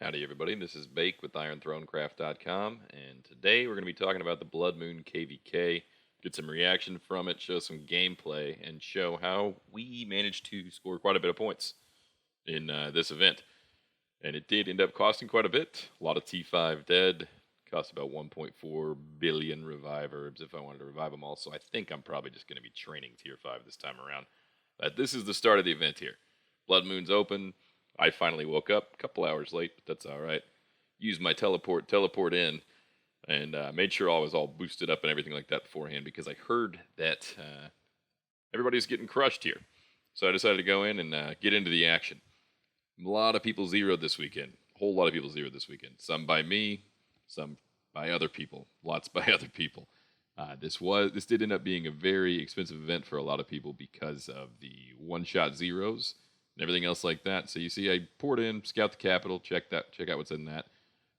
Howdy, everybody. This is Bake with IronThroneCraft.com, and today we're going to be talking about the Blood Moon KVK, get some reaction from it, show some gameplay, and show how we managed to score quite a bit of points in this event. And it did end up costing quite a bit. A lot of T5 dead. Cost about 1.4 billion revive herbs if I wanted to revive them all. So I think I'm probably just going to be training tier 5 this time around. But this is the start of the event here. Blood Moon's open. I finally woke up a couple hours late, but that's all right. Used my teleport in, and made sure I was all boosted up and everything like that beforehand because I heard that everybody was getting crushed here. So I decided to go in and get into the action. A lot of people zeroed this weekend. A whole lot of people zeroed this weekend. Some by me, some by other people. Lots by other people. This did end up being a very expensive event for a lot of people because of the one-shot zeros and everything else like that. So you see, I poured in, scout the capital, check out what's in that.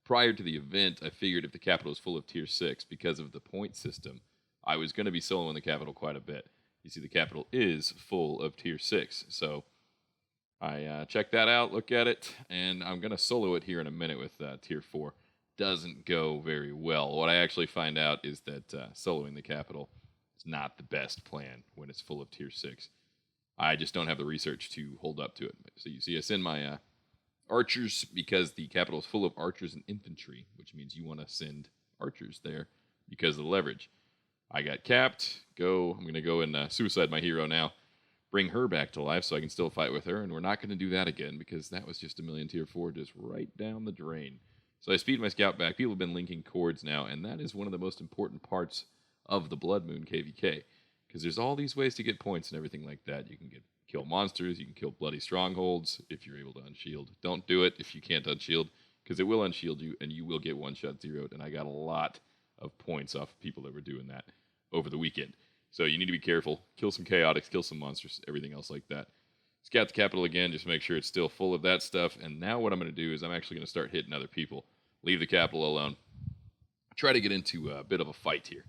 Prior to the event, I figured if the capital was full of tier 6 because of the point system, I was going to be soloing the capital quite a bit. You see, the capital is full of tier 6, so I checked that out, look at it, and I'm going to solo it here in a minute with tier 4. Doesn't go very well. What I actually find out is that soloing the capital is not the best plan when it's full of tier 6. I just don't have the research to hold up to it. So you see, I send my archers because the capital is full of archers and infantry, which means you want to send archers there because of the leverage. I got capped. I'm going to go and suicide my hero now. Bring her back to life so I can still fight with her, and we're not going to do that again because that was just a million tier 4 just right down the drain. So I speed my scout back. People have been linking cords now, and that is one of the most important parts of the Blood Moon KVK. Because there's all these ways to get points and everything like that. You can kill monsters, you can kill bloody strongholds if you're able to unshield. Don't do it if you can't unshield, because it will unshield you and you will get one-shot zeroed. And I got a lot of points off of people that were doing that over the weekend. So you need to be careful. Kill some chaotics, kill some monsters, everything else like that. Scout the capital again, just make sure it's still full of that stuff. And now what I'm going to do is I'm actually going to start hitting other people. Leave the capital alone. Try to get into a bit of a fight here.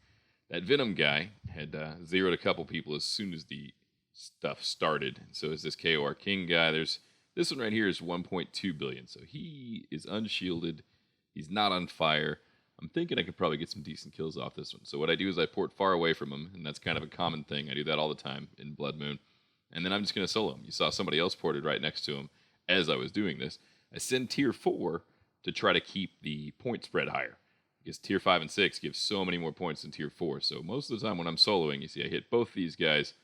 That Venom guy had zeroed a couple people as soon as the stuff started. And so is this KOR King guy. This one right here is 1.2 billion. So he is unshielded. He's not on fire. I'm thinking I could probably get some decent kills off this one. So what I do is I port far away from him, and that's kind of a common thing. I do that all the time in Blood Moon. And then I'm just going to solo him. You saw somebody else ported right next to him as I was doing this. I send tier 4 to try to keep the point spread higher, because tier 5 and 6 give so many more points than tier 4. So most of the time when I'm soloing, you see I hit both these guys,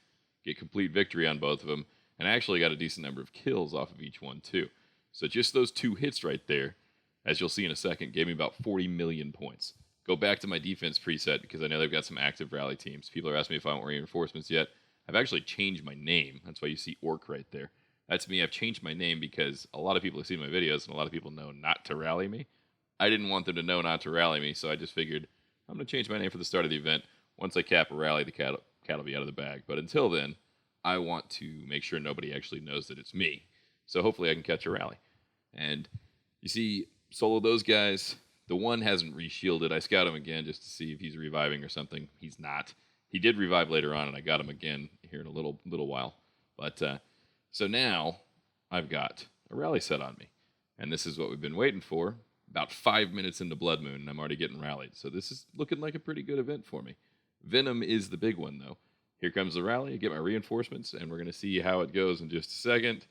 get complete victory on both of them, and I actually got a decent number of kills off of each one too. So just those 2 hits right there, as you'll see in a second, gave me about 40 million points. Go back to my defense preset because I know they've got some active rally teams. People are asking me if I want reinforcements yet. I've actually changed my name. That's why you see Orc right there. That's me. I've changed my name because a lot of people have seen my videos and a lot of people know not to rally me. I didn't want them to know not to rally me, so I just figured I'm going to change my name for the start of the event. Once I cap a rally, the cat will be out of the bag. But until then, I want to make sure nobody actually knows that it's me. So hopefully I can catch a rally. And you see, solo those guys. The one hasn't reshielded. I scout him again just to see if he's reviving or something. He's not. He did revive later on, and I got him again here in a little while. But so now I've got a rally set on me. And this is what we've been waiting for. About 5 minutes into Blood Moon, and I'm already getting rallied. So this is looking like a pretty good event for me. Venom is the big one, though. Here comes the rally. I get my reinforcements, and we're going to see how it goes in just a second.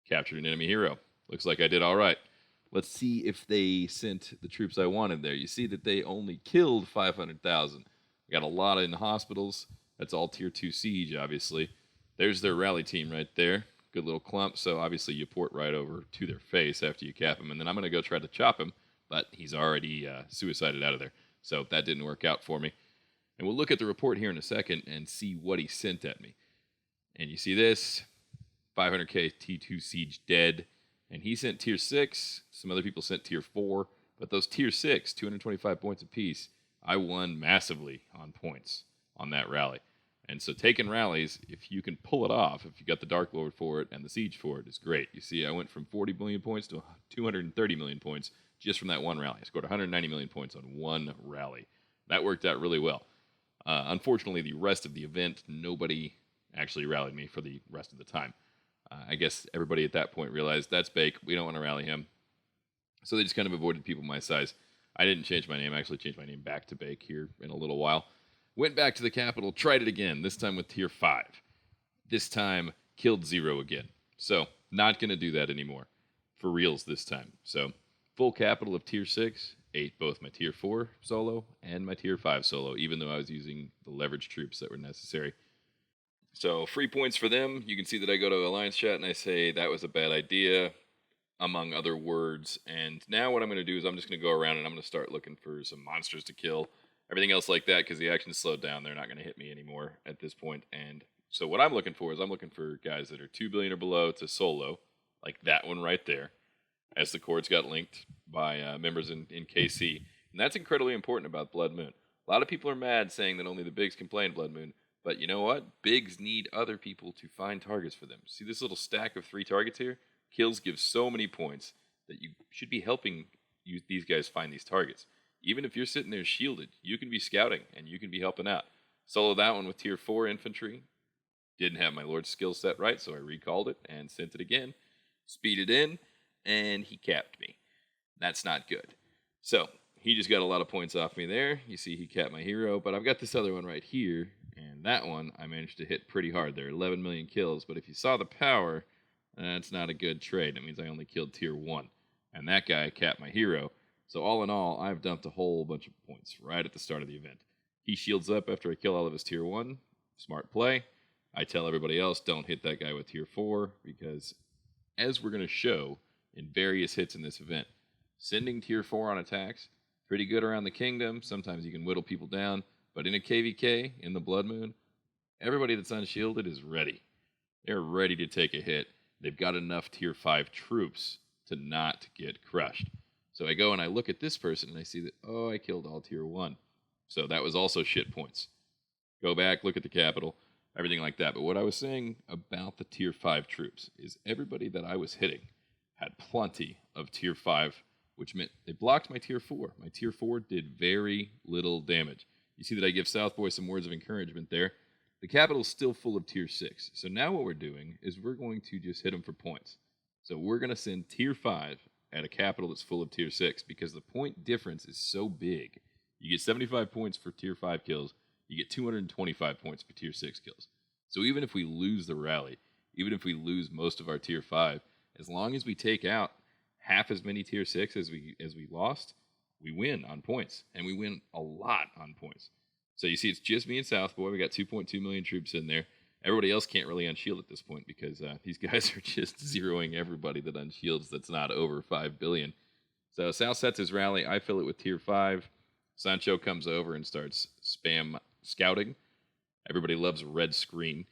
Captured an enemy hero. Looks like I did all right. Let's see if they sent the troops I wanted there. You see that they only killed 500,000. Got a lot in hospitals. That's all tier 2 siege, obviously. There's their rally team right there. Good little clump. So obviously you port right over to their face after you cap him. And then I'm going to go try to chop him, but he's already suicided out of there. So that didn't work out for me. And we'll look at the report here in a second and see what he sent at me. And you see this, 500k T2 siege dead. And he sent tier 6. Some other people sent tier 4. But those tier 6, 225 points apiece, I won massively on points on that rally. And so taking rallies, if you can pull it off, if you got the Dark Lord for it and the Siege for it, is great. You see, I went from 40 million points to 230 million points just from that one rally. I scored 190 million points on one rally. That worked out really well. Unfortunately, the rest of the event, nobody actually rallied me for the rest of the time. I guess everybody at that point realized that's Bake. We don't want to rally him. So they just kind of avoided people my size. I didn't change my name. I actually changed my name back to Bake here in a little while. Went back to the capital, tried it again, this time with tier 5. This time, killed 0 again. So, not going to do that anymore. For reals this time. So, full capital of tier 6, ate both my tier 4 solo and my tier 5 solo, even though I was using the leverage troops that were necessary. So, free points for them. You can see that I go to Alliance Chat and I say that was a bad idea, among other words. And now what I'm going to do is I'm just going to go around and I'm going to start looking for some monsters to kill. Everything else like that, because the action's slowed down. They're not going to hit me anymore at this point. And so what I'm looking for is I'm looking for guys that are 2 billion or below to solo, like that one right there, as the chords got linked by members in KC. And that's incredibly important about Blood Moon. A lot of people are mad saying that only the bigs can play in Blood Moon. But you know what? Bigs need other people to find targets for them. See this little stack of 3 targets here? Kills give so many points that you should be helping these guys find these targets. Even if you're sitting there shielded, you can be scouting and you can be helping out. Solo that one with tier 4 infantry. Didn't have my Lord's skill set right, so I recalled it and sent it again. Speeded in, and he capped me. That's not good. So, he just got a lot of points off me there. You see he capped my hero, but I've got this other one right here, and that one I managed to hit pretty hard there. 11 million kills, but if you saw the power, that's not a good trade. That means I only killed tier 1. And that guy capped my hero. So all in all, I've dumped a whole bunch of points right at the start of the event. He shields up after I kill all of his tier 1. Smart play. I tell everybody else, don't hit that guy with tier 4, because as we're going to show in various hits in this event, sending tier 4 on attacks, pretty good around the kingdom. Sometimes you can whittle people down. But in a KVK, in the Blood Moon, everybody that's unshielded is ready. They're ready to take a hit. They've got enough tier 5 troops to not get crushed. So I go and I look at this person and I see that, oh, I killed all tier 1. So that was also shit points. Go back, look at the capital, everything like that. But what I was saying about the tier 5 troops is everybody that I was hitting had plenty of tier 5, which meant they blocked my tier 4. My tier 4 did very little damage. You see that I give Southboy some words of encouragement there. The capital's still full of tier 6. So now what we're doing is we're going to just hit them for points. So we're going to send tier 5 at a capital that's full of tier 6 because the point difference is so big. You get 75 points for tier 5 kills. You get 225 points for tier 6 kills. So even if we lose the rally, even if we lose most of our tier 5, as long as we take out half as many tier 6 as we lost, we win on points. And we win a lot on points. So you see, it's just me and Southboy. We got 2.2 million troops in there. Everybody else can't really unshield at this point because these guys are just zeroing everybody that unshields that's not over 5 billion. So South sets his rally. I fill it with tier 5. Sancho comes over and starts spam scouting. Everybody loves a red screen.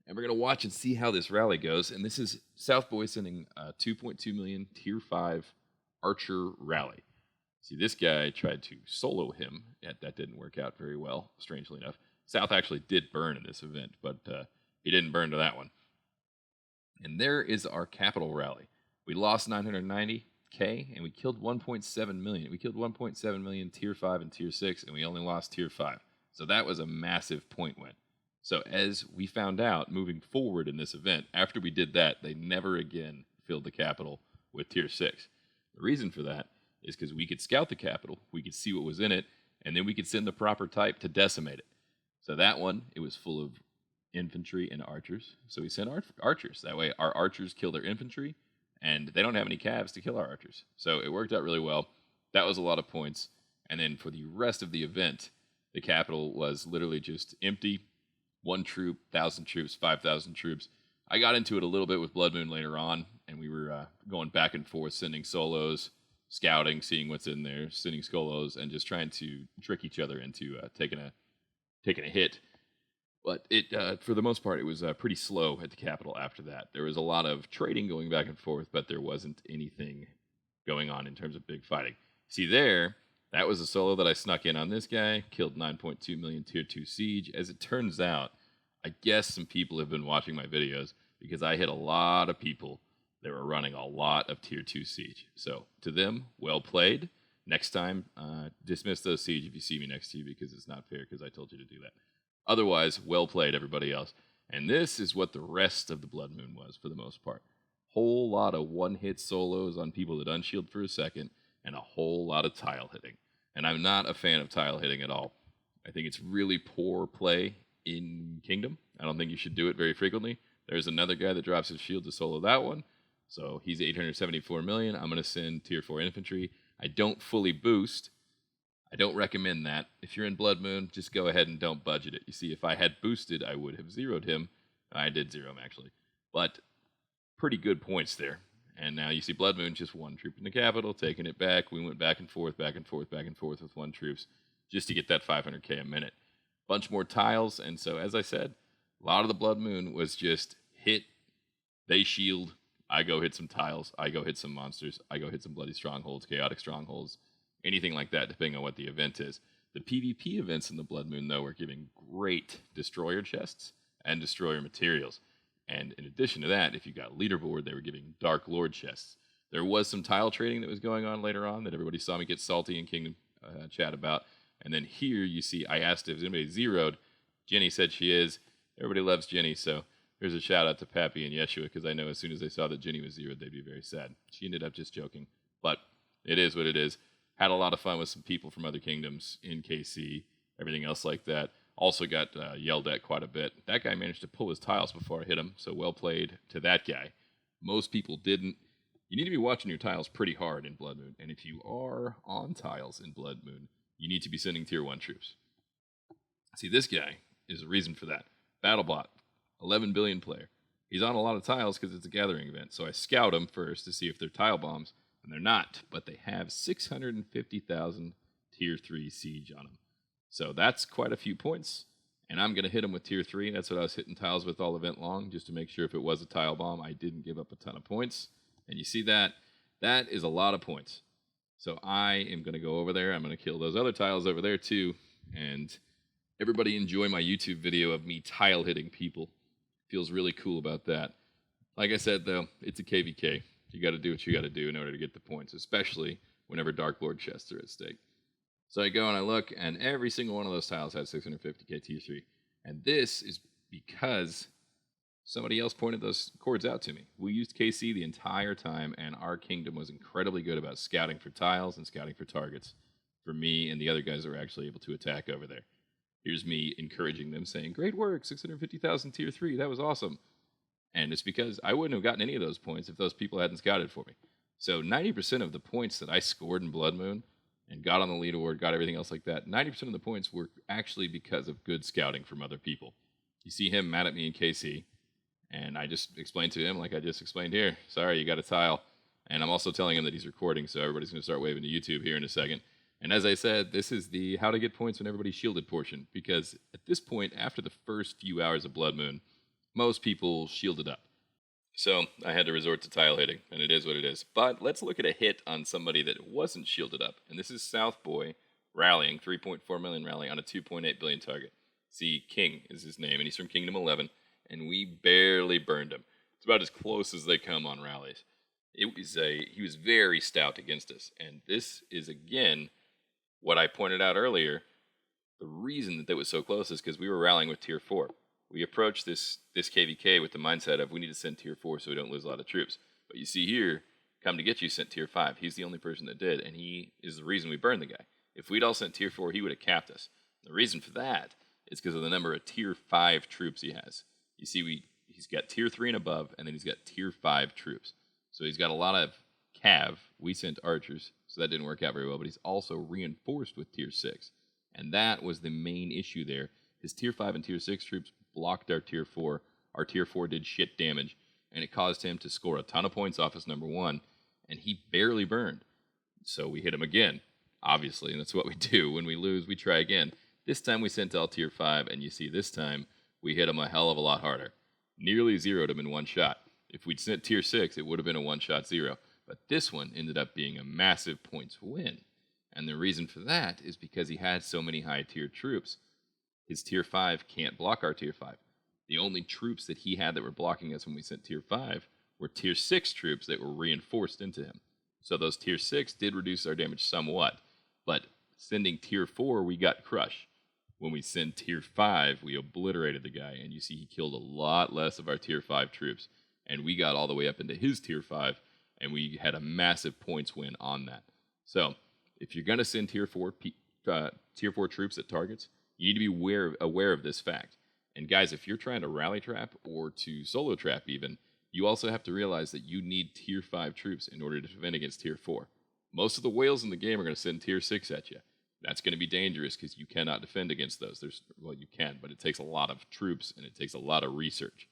And we're going to watch and see how this rally goes. And this is Southboy sending 2.2 million tier 5 archer rally. See, this guy tried to solo him. Yet that didn't work out very well, strangely enough. South actually did burn in this event, but he didn't burn to that one. And there is our capital rally. We lost 990K, and we killed 1.7 million. We killed 1.7 million tier 5 and tier 6, and we only lost tier 5. So that was a massive point win. So as we found out, moving forward in this event, after we did that, they never again filled the capital with tier 6. The reason for that is because we could scout the capital, we could see what was in it, and then we could send the proper type to decimate it. So that one, it was full of infantry and archers. So we sent archers. That way our archers kill their infantry, and they don't have any calves to kill our archers. So it worked out really well. That was a lot of points. And then for the rest of the event, the capital was literally just empty. 1 troop, 1,000 troops, 5,000 troops. I got into it a little bit with Blood Moon later on, and we were going back and forth, sending solos, scouting, seeing what's in there, sending solos, and just trying to trick each other into taking a hit. But it, for the most part, it was pretty slow at the capital after that. There was a lot of trading going back and forth, but there wasn't anything going on in terms of big fighting. See there, that was a solo that I snuck in on this guy, killed 9.2 million tier 2 siege. As it turns out, I guess some people have been watching my videos because I hit a lot of people that were running a lot of tier 2 siege. So to them, well played. Next time, dismiss those siege if you see me next to you because it's not fair because I told you to do that. Otherwise, well played, everybody else. And this is what the rest of the Blood Moon was for the most part. Whole lot of one-hit solos on people that unshield for a second. and a whole lot of tile hitting. And I'm not a fan of tile hitting at all. I think it's really poor play in Kingdom. I don't think you should do it very frequently. There's another guy that drops his shield to solo that one. So he's 874 million. I'm going to send tier 4 infantry. I don't fully boost. I don't recommend that. If you're in Blood Moon, just go ahead and don't budget it. You see, if I had boosted, I would have zeroed him. I did zero him, actually. But pretty good points there. And now you see Blood Moon, just one troop in the capital, taking it back. We went back and forth, back and forth, back and forth with one troops just to get that 500k a minute. Bunch more tiles, and so, as I said, a lot of the Blood Moon was just hit, they shield, I go hit some tiles, I go hit some monsters, I go hit some bloody strongholds, chaotic strongholds, anything like that, depending on what the event is. The PvP events in the Blood Moon, though, were giving great destroyer chests and destroyer materials. And in addition to that, if you got leaderboard, they were giving Dark Lord chests. There was some tile trading that was going on later on that everybody saw me get salty in Kingdom chat about. And then here you see, I asked if anybody zeroed. Jenny said she is. Everybody loves Jenny, so here's a shout out to Pappy and Yeshua, because I know as soon as they saw that Jenny was zeroed, they'd be very sad. She ended up just joking, but it is what it is. Had a lot of fun with some people from other kingdoms in KC, everything else like that. Also got yelled at quite a bit. That guy managed to pull his tiles before I hit him, so well played to that guy. Most people didn't. You need to be watching your tiles pretty hard in Blood Moon, and if you are on tiles in Blood Moon, you need to be sending tier 1 troops. See, this guy is a reason for that. BattleBot, 11 billion player. He's on a lot of tiles because it's a gathering event, so I scout them first to see if they're tile bombs, and they're not, but they have 650,000 tier 3 siege on them. So that's quite a few points, and I'm going to hit them with tier 3. That's what I was hitting tiles with all event long, just to make sure if it was a tile bomb, I didn't give up a ton of points. And you see that? That is a lot of points. So I am going to go over there. I'm going to kill those other tiles over there too. And everybody enjoy my YouTube video of me tile hitting people. Feels really cool about that. Like I said, though, it's a KVK. You got to do what you got to do in order to get the points, especially whenever Dark Lord chests are at stake. So I go and I look, and every single one of those tiles has 650k tier 3. And this is because somebody else pointed those chords out to me. We used KC the entire time, and our kingdom was incredibly good about scouting for tiles and scouting for targets for me and the other guys that were actually able to attack over there. Here's me encouraging them, saying, great work, 650,000 tier 3, that was awesome. And it's because I wouldn't have gotten any of those points if those people hadn't scouted for me. So 90% of the points that I scored in Blood Moon and got on the leaderboard, got everything else like that, 90% of the points were actually because of good scouting from other people. You see him mad at me in KC. And I just explained to him, like I just explained here, sorry, you got a tile. And I'm also telling him that he's recording, so everybody's going to start waving to YouTube here in a second. And as I said, this is the how to get points when everybody's shielded portion, because at this point, after the first few hours of Blood Moon, most people shielded up. So I had to resort to tile hitting, and it is what it is. But let's look at a hit on somebody that wasn't shielded up. And this is Southboy rallying, 3.4 million rally on a 2.8 billion target. See, King is his name, and he's from Kingdom 11. And we barely burned him. It's about as close as they come on rallies. He was very stout against us. And this is, again, what I pointed out earlier. The reason that was so close is because we were rallying with tier 4. We approached this KVK with the mindset of we need to send tier 4 so we don't lose a lot of troops. But you see here, Come to Get You sent tier 5. He's the only person that did, and he is the reason we burned the guy. If we'd all sent tier 4, he would have capped us. The reason for that is because of the number of tier 5 troops he has. You see, he's got tier 3 and above, and then he's got tier 5 troops. So he's got a lot of cav. We sent archers, so that didn't work out very well, but he's also reinforced with tier 6. And that was the main issue there. His tier 5 and tier 6 troops blocked our tier 4. Our tier 4 did shit damage, and it caused him to score a ton of points off his number 1, and he barely burned. So we hit him again, obviously, and that's what we do. When we lose, we try again. This time we sent all tier 5, and you see this time we hit him a hell of a lot harder. Nearly zeroed him in one shot. If we'd sent tier 6, it would have been a one-shot zero. But this one ended up being a massive points win. And the reason for that is because he had so many high-tier troops. His tier 5 can't block our tier 5. The only troops that he had that were blocking us when we sent tier 5 were tier 6 troops that were reinforced into him. So those tier 6 did reduce our damage somewhat. But sending tier 4, we got crushed. When we send tier 5, we obliterated the guy, and you see he killed a lot less of our tier 5 troops. And we got all the way up into his tier 5, and we had a massive points win on that. So if you're going to send tier 4 troops at targets, you need to be aware of this fact. And guys, if you're trying to rally trap or to solo trap even, you also have to realize that you need tier 5 troops in order to defend against tier 4. Most of the whales in the game are going to send tier 6 at you. That's going to be dangerous because you cannot defend against those. Well, you can, but it takes a lot of troops and it takes a lot of research.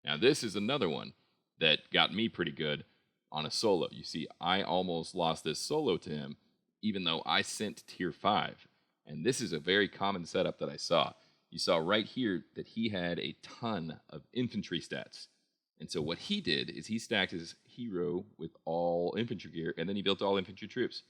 Now, this is another one that got me pretty good on a solo. You see, I almost lost this solo to him, even though I sent tier 5. And this is a very common setup that I saw. You saw right here that he had a ton of infantry stats. And so what he did is he stacked his hero with all infantry gear, and then he built all infantry troops.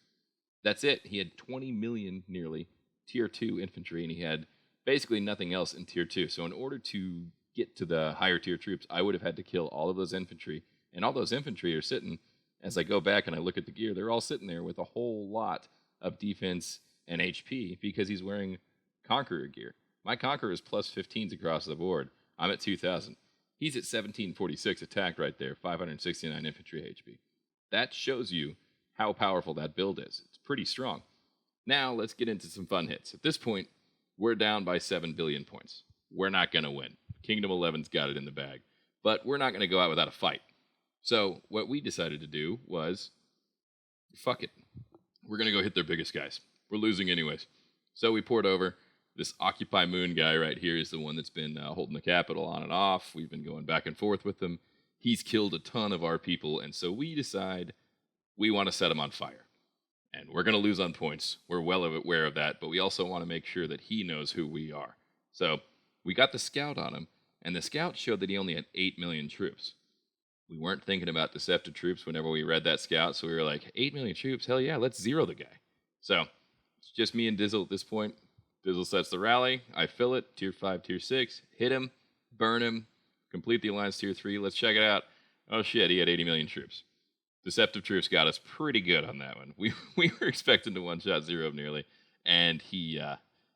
That's it. He had 20 million nearly tier 2 infantry, and he had basically nothing else in tier 2. So in order to get to the higher tier troops, I would have had to kill all of those infantry. And all those infantry are sitting, as I go back and I look at the gear, they're all sitting there with a whole lot of defense and HP because he's wearing Conqueror gear. My Conqueror is plus 15s across the board. I'm at 2,000. He's at 1746 attack right there, 569 infantry HP. That shows you how powerful that build is. It's pretty strong. Now let's get into some fun hits. At this point, we're down by 7 billion points. We're not going to win. Kingdom 11's got it in the bag. But we're not going to go out without a fight. So what we decided to do was, fuck it. We're going to go hit their biggest guys. We're losing anyways. So we poured over. This Occupy Moon guy right here is the one that's been holding the capital on and off. We've been going back and forth with him. He's killed a ton of our people, and so we decide we want to set him on fire. And we're going to lose on points. We're well aware of that, but we also want to make sure that he knows who we are. So we got the scout on him, and the scout showed that he only had 8 million troops. We weren't thinking about deceptive troops whenever we read that scout, so we were like, 8 million troops? Hell yeah, let's zero the guy. So it's just me and Dizzle at this point. Dizzle sets the rally. I fill it. Tier 5, Tier 6. Hit him. Burn him. Complete the alliance Tier 3. Let's check it out. Oh shit, he had 80 million troops. Deceptive troops got us pretty good on that one. We were expecting to one-shot zero nearly. And he,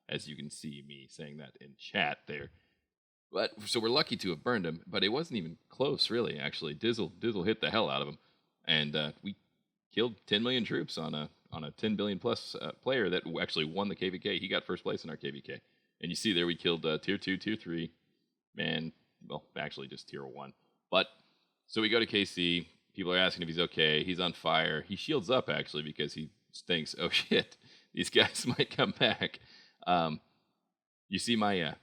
as you can see me saying that in chat there. But so we're lucky to have burned him, but it wasn't even close, really, actually. Dizzle hit the hell out of him. And we killed 10 million troops on a 10 billion plus player that actually won the KVK. He got first place in our KVK. And you see there we killed Tier 2, Tier 3, and, well, actually just Tier 1. But, so we go to KC. People are asking if he's okay. He's on fire. He shields up, actually, because he thinks, oh, shit, these guys might come back. You see my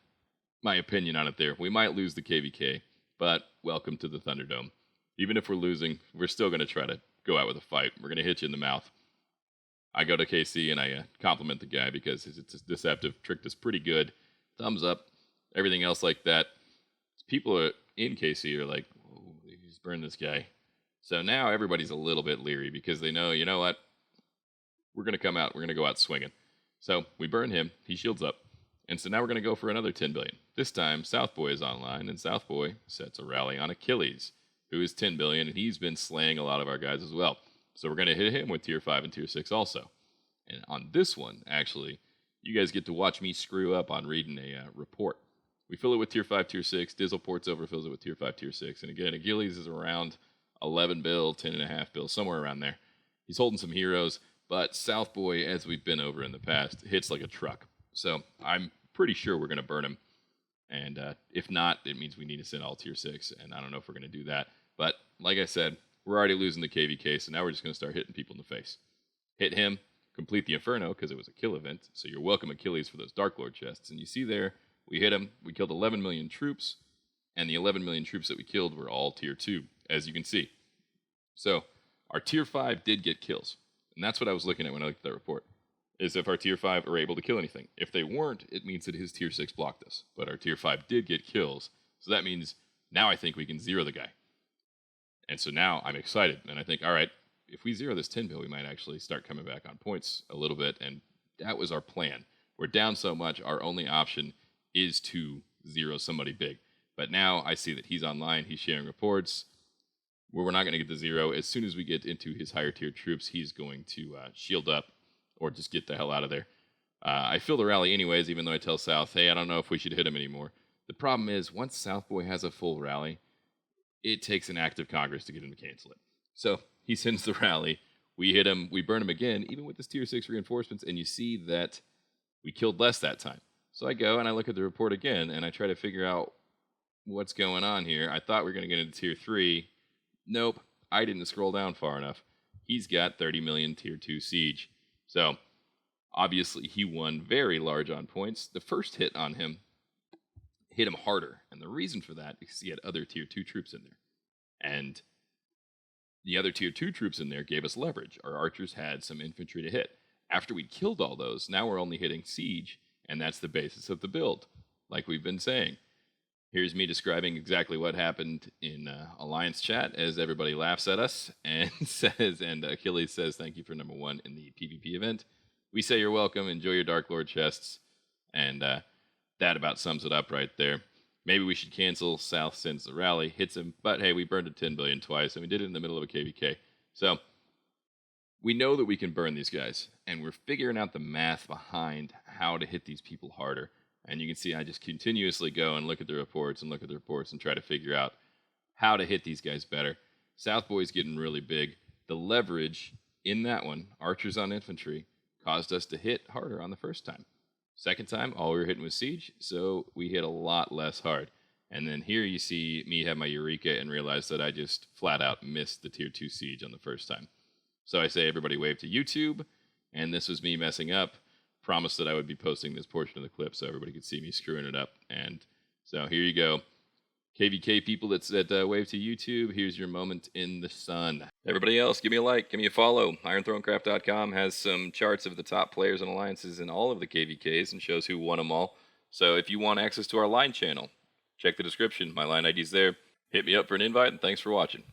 opinion on it there. We might lose the KVK, but welcome to the Thunderdome. Even if we're losing, we're still going to try to go out with a fight. We're going to hit you in the mouth. I go to KC and I compliment the guy because it's deceptive, tricked us pretty good. Thumbs up, everything else like that. People in KC are like, oh, he's burned this guy. So now everybody's a little bit leery because they know, you know what? We're going to come out. We're going to go out swinging. So we burn him. He shields up. And so now we're going to go for another 10 billion. This time, Southboy is online, and Southboy sets a rally on Achilles, who is 10 billion, and he's been slaying a lot of our guys as well. So we're going to hit him with Tier 5 and Tier 6 also. And on this one, actually, you guys get to watch me screw up on reading a report. We fill it with Tier 5, Tier 6. Dizzle ports over, fills it with Tier 5, Tier 6. And again, Achilles is around 11 bill, 10.5 bill, somewhere around there. He's holding some heroes, but Southboy, as we've been over in the past, hits like a truck. So I'm pretty sure we're going to burn him. And if not, it means we need to send all Tier 6, and I don't know if we're going to do that. But like I said, we're already losing the KVK, so now we're just going to start hitting people in the face. Hit him, complete the Inferno, because it was a kill event, so you're welcome Achilles for those Dark Lord chests. And you see there, we hit him, we killed 11 million troops, and the 11 million troops that we killed were all Tier 2, as you can see. So our Tier 5 did get kills, and that's what I was looking at when I looked at that report, is if our Tier 5 are able to kill anything. If they weren't, it means that his Tier 6 blocked us, but our Tier 5 did get kills, so that means now I think we can zero the guy. And so now I'm excited, and I think, all right, if we zero this 10 bill, we might actually start coming back on points a little bit, and that was our plan. We're down so much, our only option is to zero somebody big. But now I see that he's online, he's sharing reports, where we're not going to get the zero. As soon as we get into his higher tier troops, he's going to shield up or just get the hell out of there. I fill the rally anyways, even though I tell South, hey, I don't know if we should hit him anymore. The problem is, once Southboy has a full rally, it takes an act of Congress to get him to cancel it. So he sends the rally. we hit him, we burn him again, even with this tier 6 reinforcements, and you see that we killed less that time. So I go and I look at the report again, and I try to figure out what's going on here. I thought we were going to get into tier 3. Nope, I didn't scroll down far enough. He's got 30 million tier 2 siege. So obviously he won very large on points. The first hit on him hit him harder, and the reason for that is he had other tier 2 troops in there. And the other tier 2 troops in there gave us leverage. Our archers had some infantry to hit. After we'd killed all those, now we're only hitting siege, and that's the basis of the build, like we've been saying. Here's me describing exactly what happened in Alliance chat as everybody laughs at us and says, and Achilles says, thank you for number 1 in the PvP event. We say you're welcome, enjoy your Dark Lord chests, and that about sums it up right there. Maybe we should cancel. South sends the rally, hits him, but hey, we burned a 10 billion twice, and we did it in the middle of a KVK. So we know that we can burn these guys, and we're figuring out the math behind how to hit these people harder. And you can see I just continuously go and look at the reports and try to figure out how to hit these guys better. South Boy's getting really big. The leverage in that one, archers on infantry, caused us to hit harder on the first time. Second time, all we were hitting was siege, so we hit a lot less hard. And then here you see me have my Eureka and realize that I just flat out missed the tier 2 siege on the first time. So I say everybody wave to YouTube, and this was me messing up. Promised that I would be posting this portion of the clip so everybody could see me screwing it up. And so here you go. KVK people that wave to YouTube, here's your moment in the sun. Everybody else, give me a like, give me a follow. IronThroneCraft.com has some charts of the top players and alliances in all of the KVKs and shows who won them all. So if you want access to our line channel, check the description. My line ID's there. Hit me up for an invite, and thanks for watching.